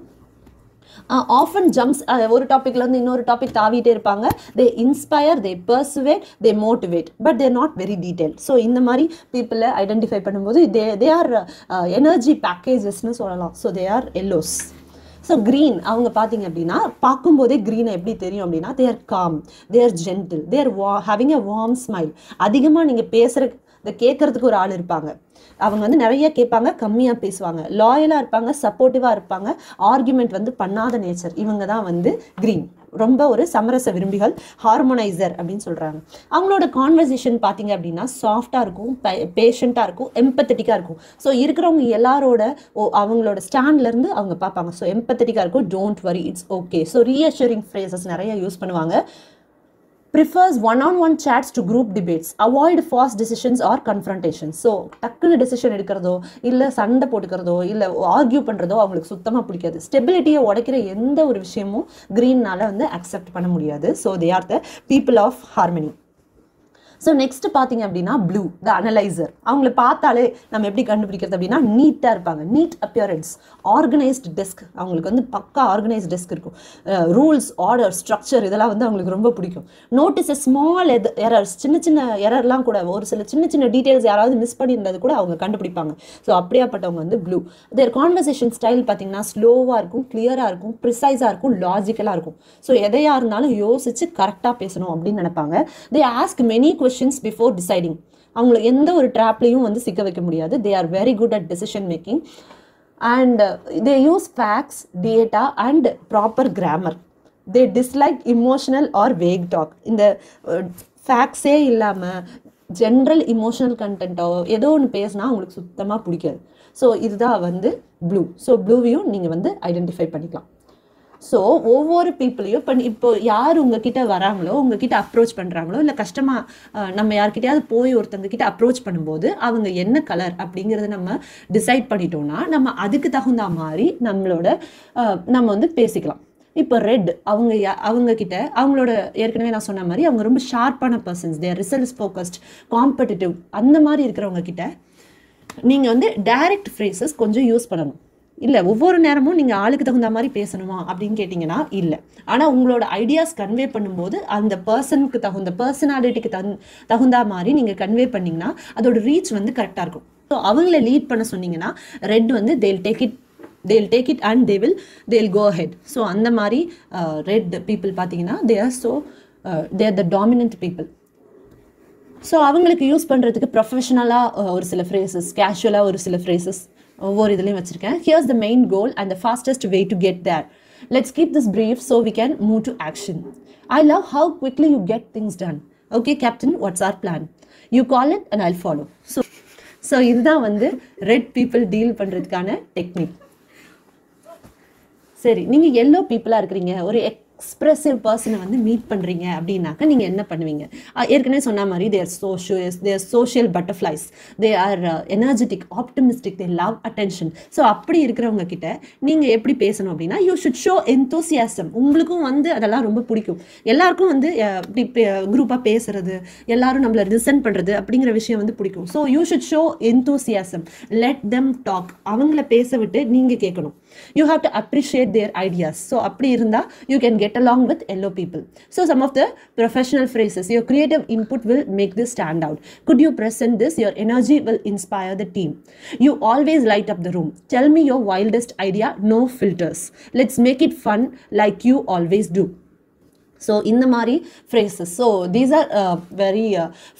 ஆஃபன் ஜம்ப்ஸ், ஒரு டாப்பிக்ல இருந்து இன்னொரு டாபிக் தாவிட்டே இருப்பாங்க. They inspire, they persuade, they motivate, but they're not very detail. So இந்த மாதிரி பீப்புளை ஐடென்டிஃபை பண்ணும்போது தே ஆர் எனர்ஜி பேக்கேஜஸ்ன்னு சொல்லலாம். So they R எல்லோஸ். So green அவங்க பார்த்தீங்க அப்படின்னா பார்க்கும்போதே க்ரீனை எப்படி தெரியும் அப்படின்னா they are com, they are gentle, they are having a warm smile. அதிகமாக நீங்கள் இதை கேட்கறதுக்கு ஒரு ஆள் இருப்பாங்க, அவங்க வந்து நிறைய கேட்பாங்க, கம்மியாக பேசுவாங்க, லாயலாக இருப்பாங்க, சப்போர்ட்டிவாக இருப்பாங்க, ஆர்குமெண்ட் வந்து பண்ணாத நேச்சர். இவங்க தான் வந்து க்ரீன். ரொம்ப ஒரு சமரச விரும்பிகள், ஹார்மோனைசர் அப்படின்னு சொல்கிறாங்க. அவங்களோட கான்வர்சேஷன் பார்த்தீங்க அப்படின்னா சாஃப்டாக இருக்கும், பேஷண்ட்டாக இருக்கும், எம்பத்தட்டிக்காக இருக்கும். ஸோ இருக்கிறவங்க எல்லாரோட அவங்களோட ஸ்டாண்ட்லேருந்து அவங்க பார்ப்பாங்க. ஸோ எம்பத்தட்டிக்காக இருக்கும், don't worry, it's okay. So reassuring phrases நிறைய யூஸ் பண்ணுவாங்க. prefers one-on-one chats to group debates, avoid fast decisions or confrontations. So டக்குன்னு டெசிஷன் எடுக்கிறதோ இல்லை சண்டை போட்டுக்கிறதோ இல்லை ஆர்கியூ பண்ணுறதோ அவங்களுக்கு சுத்தமாக பிடிக்காது. ஸ்டெபிலிட்டியை உடைக்கிற எந்த ஒரு விஷயமும் க்ரீனால் வந்து அக்செப்ட் பண்ண முடியாது. So they are the people of harmony. So next பார்த்தீங்க அப்படின்னா ப்ளூ, த அனலைசர். அவங்கள பார்த்தாலே நம்ம எப்படி கண்டுபிடிக்கிறது அப்படின்னா நீட்டாக இருப்பாங்க, நீட் அப்பியரன்ஸ், ஆர்கனைஸ்டு டெஸ்க். அவங்களுக்கு வந்து பக்கா ஆர்கனைஸ்ட் டெஸ்க் இருக்கும், ரூல்ஸ், ஆர்டர், ஸ்ட்ரக்சர் இதெல்லாம் வந்து அவங்களுக்கு ரொம்ப பிடிக்கும். நோட்டீஸ் ஸ்மால் எரர்ஸ், சின்ன சின்ன எரர்லாம் கூட, ஒரு சில சின்ன சின்ன டீட்டெயில்ஸ் யாராவது மிஸ் பண்ணியிருந்தது கூட அவங்க கண்டுபிடிப்பாங்க. ஸோ அப்படியாப்பட்டவங்க வந்து ப்ளூ. தேர் கான்வர்சேஷன் ஸ்டைல் பார்த்தீங்கன்னா ஸ்லோவாக இருக்கும், கிளியராக இருக்கும், ப்ரிசைஸாக இருக்கும், லாஜிக்கலாக இருக்கும். ஸோ எதையாக இருந்தாலும் யோசிச்சு கரெக்டாக பேசணும் அப்படின்னு நினைப்பாங்க. They ask many questions before deciding. அவங்கள எந்த ஒரு ட்ராப்லையும் வந்து சிக்க வைக்க முடியாது. they are very good at decision making and they use facts, data and proper grammar. They dislike emotional or vague talk. இந்த ஃபேக்ட்ஸே இல்லாமல் ஜென்ரல் இமோஷனல் கண்டென்ட்டோ ஏதோ ஒன்று பேசினா அவங்களுக்கு சுத்தமாக பிடிக்காது. ஸோ இதுதான் வந்து ப்ளூ. ஸோ ப்ளூவையும் நீங்கள் வந்து ஐடென்டிஃபை பண்ணிக்கலாம். ஸோ ஒவ்வொரு பீப்புளையும் இப்போ யார் உங்ககிட்ட வராங்களோ, உங்ககிட்ட அப்ரோச் பண்ணுறாங்களோ, இல்லை கஷ்டமாக நம்ம யார்கிட்டயாவது போய் ஒருத்தங்க கிட்ட அப்ரோச் பண்ணும்போது அவங்க என்ன கலர் அப்படிங்கிறத நம்ம டிசைட் பண்ணிட்டோம்னா நம்ம அதுக்கு தகுந்த மாதிரி நம்ம வந்து பேசிக்கலாம். இப்போ ரெட் அவங்க கிட்ட அவங்களோட ஏற்கனவே நான் சொன்ன மாதிரி அவங்க ரொம்ப ஷார்ப்பான பர்சன்ஸ், தேர் ரிசல்ட்ஸ் ஃபோக்கஸ்ட், காம்படிட்டிவ், அந்த மாதிரி இருக்கிறவங்க கிட்ட நீங்கள் வந்து டைரக்ட் ஃப்ரேசஸ் கொஞ்சம் யூஸ் பண்ணணும். இல்லை ஒவ்வொரு நேரமும் நீங்கள் ஆளுக்கு தகுந்த மாதிரி பேசணுமா அப்படின்னு கேட்டிங்கன்னா இல்லை. ஆனால் உங்களோட ஐடியாஸ் கன்வே பண்ணும்போது அந்த பர்சனாலிட்டிக்கு தகுந்த மாதிரி நீங்கள் கன்வே பண்ணிங்கன்னா அதோட ரீச் வந்து கரெக்டாக இருக்கும். ஸோ அவங்கள லீட் பண்ண சொன்னீங்கன்னா ரெட் வந்து they'll take it and they'll go ahead. So அந்த மாதிரி ரெட் பீப்புள் பார்த்தீங்கன்னா they are the dominant people. So அவங்களுக்கு யூஸ் பண்ணுறதுக்கு ப்ரொஃபஷனலாக ஒரு சில ஃப்ரேசஸ், கேஷுவலாக ஒரு சில ஃப்ரேசஸ் ஒவ்வொரு இதுலையும் வச்சுருக்கேன். Here's the main goal and the fastest way to get there. Let's keep this brief so we can move to action. I love how quickly you get things done. Okay captain, what's our plan? You call it and I'll follow. So இதுதான் வந்து red people deal பண்ணுறதுக்கான technique. சரி, நீங்கள் yellow பீப்புளாக இருக்கிறீங்க, ஒரு expressive பர்சனை வந்து meet பண்ணுறீங்க அப்படின்னாக்கா நீங்கள் என்ன பண்ணுவீங்க? ஏற்கனவே சொன்ன மாதிரி their social butterflies, they are energetic, optimistic, they love attention. So அப்படி இருக்கிறவங்க கிட்ட நீங்கள் எப்படி பேசணும் அப்படின்னா யூ ஷுட் ஷோ என்தூசியாசம். உங்களுக்கும் வந்து அதெல்லாம் ரொம்ப பிடிக்கும். எல்லாருக்கும் வந்து இப்படி குரூப்பாக பேசுறது, எல்லாரும் நம்மளை லிசன் பண்ணுறது அப்படிங்கிற விஷயம் வந்து பிடிக்கும். So you should show enthusiasm, let them talk. அவங்கள பேச விட்டு நீங்கள் கேட்கணும். You have to appreciate their ideas. So அப்படி இருந்தா you can get along with yellow people. So some of the professional phrases, your creative input will make this stand out. Could you present this? Your energy will inspire the team. You always light up the room. Tell me your wildest idea, no filters. Let's make it fun like you always do. So இந்த மாதிரி phrases. So these are very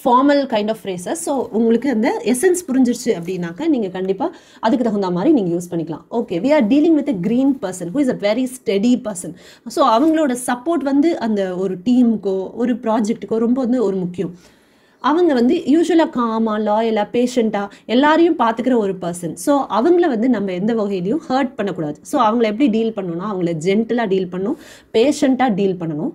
formal kind of phrases. So உங்களுக்கு அந்த essence புரிஞ்சிருச்சு அப்படின்னாக்கா நீங்கள் கண்டிப்பாக அதுக்கு தகுந்த மாதிரி நீங்கள் யூஸ் பண்ணிக்கலாம். Okay, we are dealing with a green person who is a very steady person. So அவங்களோட சப்போர்ட் வந்து அந்த ஒரு டீமுக்கோ ஒரு ப்ராஜெக்ட்டுக்கோ ரொம்ப வந்து ஒரு முக்கியம். அவங்க வந்து யூஸ்வலாக காமா, லாயலாக, பேஷண்ட்டாக எல்லாரையும் பார்த்துக்கிற ஒரு பர்சன். ஸோ அவங்கள வந்து நம்ம எந்த வகையிலையும் ஹர்ட் பண்ணக்கூடாது. ஸோ அவங்கள எப்படி டீல் பண்ணணும்னா அவங்கள ஜென்டலாக டீல் பண்ணணும், பேஷண்ட்டாக டீல் பண்ணணும்,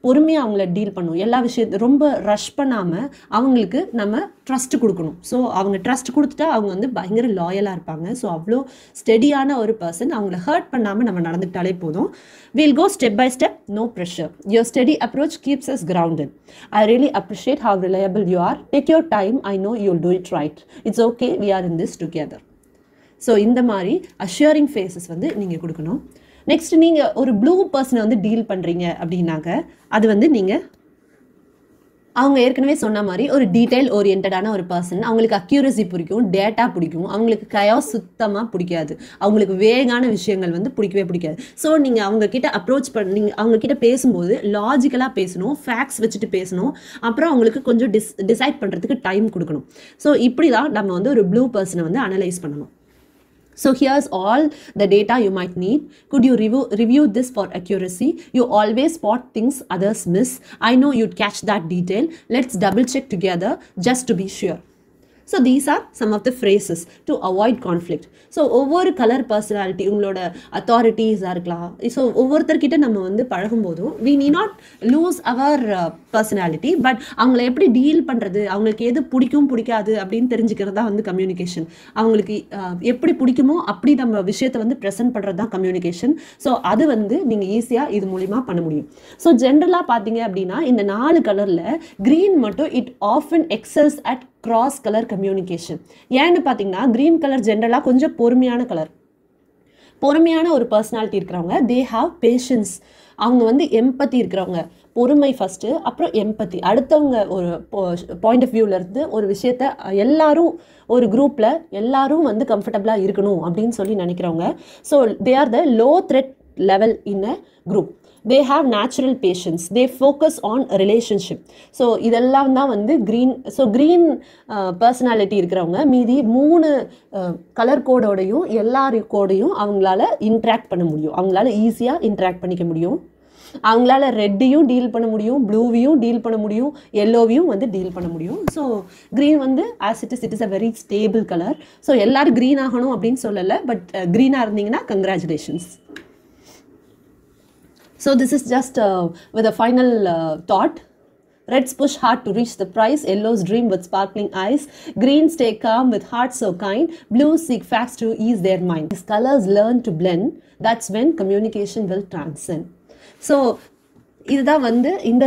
பொறுமையாக அவங்கள டீல் பண்ணணும். எல்லா விஷயத்தையும் ரொம்ப ரஷ் பண்ணாமல் அவங்களுக்கு நம்ம ட்ரஸ்ட் கொடுக்கணும். ஸோ அவங்க ட்ரஸ்ட் கொடுத்துட்டா அவங்க வந்து பயங்கர லாயலாக இருப்பாங்க. ஸோ அவ்வளோ ஸ்டெடியான ஒரு பர்சன். அவங்கள ஹர்ட் பண்ணாமல் நம்ம நடந்துக்கிட்டாலே போதும். We'll go step by step, no pressure. Your steady approach keeps us grounded. I really appreciate how reliable you are. Take your time. I know you'll do it right. It's okay. We are in this together. So இந்த மாதிரி assuring faces வந்து நீங்கள் கொடுக்கணும். Next நீங்கள் ஒரு blue பர்சனை வந்து deal பண்ணுறீங்க அப்படின்னாக்க அது வந்து நீங்கள் அவங்க ஏற்கனவே சொன்ன மாதிரி ஒரு டீடைல் ஓரியன்டான ஒரு பர்சன். அவங்களுக்கு அக்யூரசி பிடிக்கும், டேட்டா பிடிக்கும், அவங்களுக்கு கயாஸ் சுத்தமாக பிடிக்காது, அவங்களுக்கு வேகான விஷயங்கள் வந்து பிடிக்கவே பிடிக்காது. ஸோ நீங்கள் அவங்கக்கிட்ட அப்ரோச் பண்ணி அவங்கக்கிட்ட பேசும்போது லாஜிக்கலாக பேசணும், ஃபேக்ட்ஸ் வச்சுட்டு பேசணும், அப்புறம் அவங்களுக்கு கொஞ்சம் டிசைட் பண்ணுறதுக்கு டைம் கொடுக்கணும். ஸோ இப்படி தான் நம்ம வந்து ஒரு ப்ளூ பர்சனை வந்து அனலைஸ் பண்ணணும். So here's all the data you might need. Could you review this for accuracy? You always spot things others miss. I know you'd catch that detail. Let's double check together just to be sure. So these are some of the phrases to avoid conflict. So ஒவ்வொரு colour personality உங்களோட அத்தாரிட்டிஸாக இருக்கலாம். So ஒவ்வொருத்தர்கிட்ட நம்ம வந்து பழகும்போதும் we need not lose our personality, but அவங்கள எப்படி deal பண்ணுறது, அவங்களுக்கு எது பிடிக்கும் பிடிக்காது அப்படின்னு தெரிஞ்சுக்கிறது தான் வந்து கம்யூனிகேஷன். அவங்களுக்கு எப்படி பிடிக்குமோ அப்படி நம்ம விஷயத்தை வந்து ப்ரெசென்ட் பண்ணுறது தான் கம்யூனிகேஷன். ஸோ அது வந்து நீங்கள் ஈஸியாக இது மூலிமா பண்ண முடியும். ஸோ ஜென்ரலாக பார்த்தீங்க அப்படின்னா இந்த 4 கலரில் க்ரீன் மட்டும் it often excels at cross colour communication. ஏன்னு பார்த்தீங்கன்னா க்ரீன் கலர் ஜென்ரலாக கொஞ்சம் பொறுமையான கலர். பொறுமையான ஒரு பர்சனாலிட்டி இருக்கிறவங்க தே ஹாவ் பேஷன்ஸ். அவங்க வந்து எம்பத்தி இருக்கிறவங்க, பொறுமை ஃபஸ்ட்டு, அப்புறம் எம்பத்தி. அடுத்தவங்க ஒரு பாயிண்ட் ஆஃப் வியூவிலேருந்து ஒரு விஷயத்த எல்லாரும் ஒரு குரூப்பில் எல்லாரும் வந்து கம்ஃபர்டபுளாக இருக்கணும் அப்படின்னு சொல்லி நினைக்கிறவங்க. So they are the low thread level in a group. They have natural patience. They focus on relationship. So இதெல்லாம் தான் வந்து க்ரீன். ஸோ க்ரீன் பர்சனாலிட்டி இருக்கிறவங்க மீதி 3 கலர் கோடோடையும் எல்லார் கோடையும் அவங்களால இன்ட்ராக்ட் பண்ண முடியும், அவங்களால ஈஸியாக இன்ட்ராக்ட் பண்ணிக்க முடியும். அவங்களால ரெட்டையும் டீல் பண்ண முடியும், ப்ளூவையும் டீல் பண்ண முடியும், எல்லோவையும் வந்து டீல் பண்ண முடியும். ஸோ க்ரீன் வந்து as it is a very stable colour. So எல்லாரும் க்ரீன் ஆகணும் அப்படின்னு சொல்லலை, பட் க்ரீனாக இருந்தீங்கன்னா congratulations. So this is just with a final thought. Reds push hard to reach the prize, yellows dream with sparkling eyes, greens stay calm with hearts so kind, blues seek facts to ease their mind. These colors learn to blend, that's when communication will transcend. So இதுதான் வந்து இந்த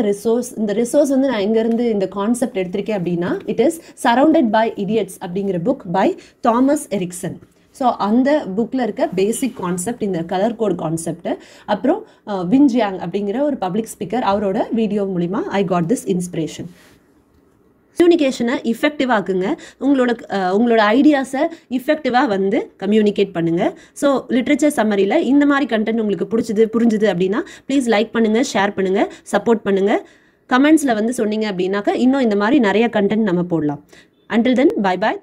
resource வந்து நான் எங்கேருந்து இந்த concept எடுத்திருக்கேன் அப்படின்னா, it is surrounded by idiots அப்படிங்கிற book by Thomas Erikson. So அந்த புக்கில் இருக்க பேசிக் கான்செப்ட் இந்த கலர் கோட் கான்செப்ட். அப்புறம் வின்ஜியாங் அப்படிங்கிற ஒரு பப்ளிக் ஸ்பீக்கர், அவரோட வீடியோ மூலிமா ஐ காட் திஸ் இன்ஸ்பிரேஷன். கம்யூனிகேஷனை இஃபெக்டிவாக ஆக்குங்க. உங்களோட ஐடியாஸை இஃபெக்டிவாக வந்து கம்யூனிகேட் பண்ணுங்கள். ஸோ லிட்ரேச்சர் சம்மரியில் இந்த மாதிரி கண்டென்ட் உங்களுக்கு புரிஞ்சுது அப்படின்னா ப்ளீஸ் லைக் பண்ணுங்கள், ஷேர் பண்ணுங்கள், சப்போர்ட் பண்ணுங்கள். கமெண்ட்ஸில் வந்து சொன்னீங்க அப்படின்னாக்கா இன்னும் இந்த மாதிரி நிறைய கண்டென்ட் நம்ம போடலாம். Until then, bye bye.